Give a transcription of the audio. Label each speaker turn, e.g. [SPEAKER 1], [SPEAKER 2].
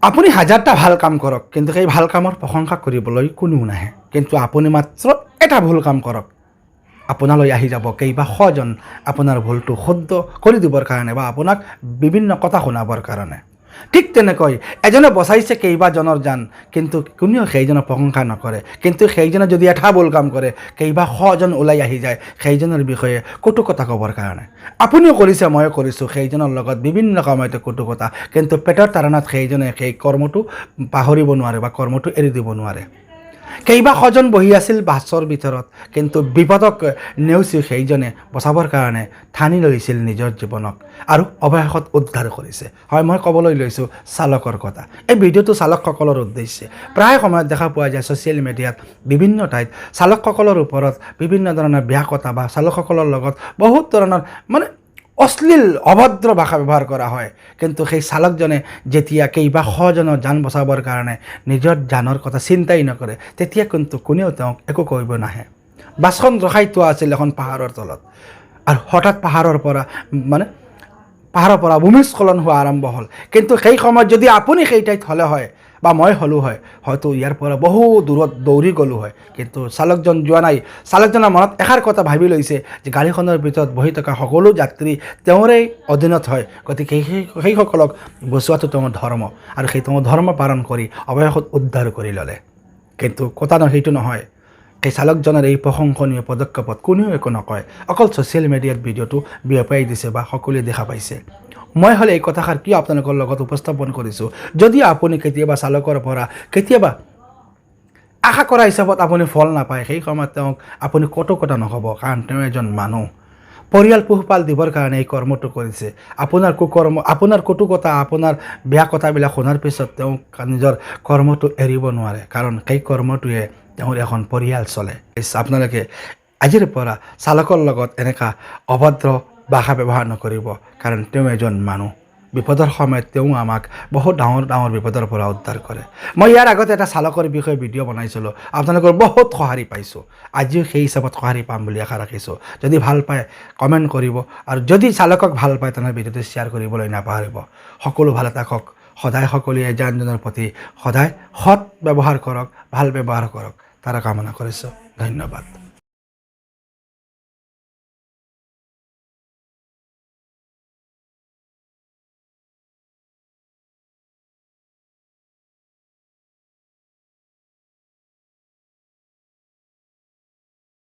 [SPEAKER 1] আপুনি হাজাৰটা ভাল কাম কৰক, কিন্তু সেই ভাল কামৰ প্ৰশংসা কৰিবলৈ কোনেও নাহে। কিন্তু আপুনি মাত্ৰ এটা ভুল কাম কৰক, আপোনালৈ আহি যাব কেইবা শজন আপোনাৰ ভুলটো শুদ্ধ কৰি দিবৰ কাৰণে বা আপোনাক বিভিন্ন কথা শুনাবৰ কাৰণে। ঠিক তেনেকৈ এজনে বচাইছে কেইবাজনৰ জান, কিন্তু কোনেও সেইজনৰ প্ৰশংসা নকৰে। কিন্তু সেইজনে যদি এটা ভুল কাম কৰে, কেইবা শজন ওলাই আহি যায় সেইজনৰ বিষয়ে কটু কথা ক'বৰ কাৰণে। আপুনিও কৰিছে, ময়ো কৰিছোঁ সেইজনৰ লগত বিভিন্ন সময়তে কটু কথা, কিন্তু পেটৰ তাৰণাত সেইজনে সেই কৰ্মটো পাহৰিব নোৱাৰে বা কৰ্মটো এৰি দিব নোৱাৰে। কেইবা শজন বহি আছিল বাছৰ ভিতৰত, কিন্তু বিপদক নেওচি সেইজনে বচাবৰ কাৰণে ঠানি লৈছিল নিজৰ জীৱনক আৰু অৱশেষত উদ্ধাৰ কৰিছে। হয়, মই ক'বলৈ লৈছোঁ চালকৰ কথা। এই ভিডিঅ'টো চালকসকলৰ উদ্দেশ্যে। প্ৰায় সময়ত দেখা পোৱা যায় ছ'চিয়েল মিডিয়াত বিভিন্ন ঠাইত চালকসকলৰ ওপৰত বিভিন্ন ধৰণৰ বেয়া কথা বা চালকসকলৰ লগত বহুত ধৰণৰ অশ্লীল অভদ্ৰ ভাষা ব্যৱহাৰ কৰা হয়। কিন্তু সেই চালকজনে যেতিয়া কেইবা শজনৰ যান বচাবৰ কাৰণে নিজৰ জানৰ কথা চিন্তাই নকৰে, তেতিয়া কিন্তু কোনেও তেওঁক একো কৰিব নাহে। বাছখন ৰখাই থোৱা আছিল এখন পাহাৰৰ তলত, আৰু হঠাৎ পাহাৰৰ পৰা ভূমিস্খলন হোৱা আৰম্ভ হ'ল। কিন্তু সেই সময়ত যদি আপুনি সেই ঠাইত হ'লে হয় বা মই হ'লো হয়, হয়তো ইয়াৰ পৰা বহু দূৰত দৌৰি গ'লোঁ হয়। কিন্তু চালকজন যোৱা নাই। চালকজনৰ মনত এষাৰ কথা ভাবি লৈছে যে গাড়ীখনৰ ভিতৰত বহি থকা সকলো যাত্ৰী তেওঁৰে অধীনত হয়, গতিকে সেইসকলক বচোৱাটো তেওঁৰ ধৰ্ম, আৰু সেই তেওঁৰ ধৰ্ম পালন কৰি অৱশেষত উদ্ধাৰ কৰি ল'লে। কিন্তু কথা সেইটো নহয়। সেই চালকজনৰ এই প্ৰশংসনীয় পদক্ষেপত কোনেও একো নকয়, অকল ছ'চিয়েল মিডিয়াত ভিডিঅ'টো বিয়পাই দিছে বা সকলোৱে দেখা পাইছে। মই হ'লে এই কথাষাৰ কিয় আপোনালোকৰ লগত উপস্থাপন কৰিছোঁ, যদি আপুনি কেতিয়াবা চালকৰ পৰা কেতিয়াবা আশা কৰা হিচাপত আপুনি ফল নাপায়, সেই সময়ত তেওঁক আপুনি কটু কথা নক'ব, কাৰণ তেওঁ এজন মানুহ। পৰিয়াল পোহপাল দিবৰ কাৰণে এই কৰ্মটো কৰিছে। আপোনাৰ কুকৰ্ম, আপোনাৰ কটু কথা, আপোনাৰ বেয়া কথাবিলাক শুনাৰ পিছত তেওঁ নিজৰ কৰ্মটো এৰিব নোৱাৰে, কাৰণ সেই কৰ্মটোৱে তেওঁৰ এখন পৰিয়াল চলে। আপোনালোকে আজিৰ পৰা চালকৰ লগত এনেকুৱা অভদ্ৰ ভাষা ব্যৱহাৰ নকৰিব, কাৰণ তেওঁ এজন মানুহ। বিপদৰ সময়ত তেওঁ আমাক বহুত ডাঙৰ ডাঙৰ বিপদৰ পৰা উদ্ধাৰ কৰে। মই ইয়াৰ আগতে এটা চালকৰ বিষয়ে ভিডিঅ' বনাইছিলোঁ, আপোনালোকৰ বহুত সঁহাৰি পাইছোঁ। আজিও সেই হিচাপত সঁহাৰি পাম বুলি আশা ৰাখিছোঁ। যদি ভাল পায় কমেণ্ট কৰিব, আৰু যদি চালকক ভাল পায় তেনেহ'লে ভিডিঅ'টো শ্বেয়াৰ কৰিবলৈ নাপাহৰিব। সকলো ভালে থাকক। সদায় সকলোৱে এজনৰ প্ৰতি সদায় সৎ ব্যৱহাৰ কৰক, ভাল ব্যৱহাৰ কৰক, তাৰ কামনা কৰিছোঁ। ধন্যবাদ।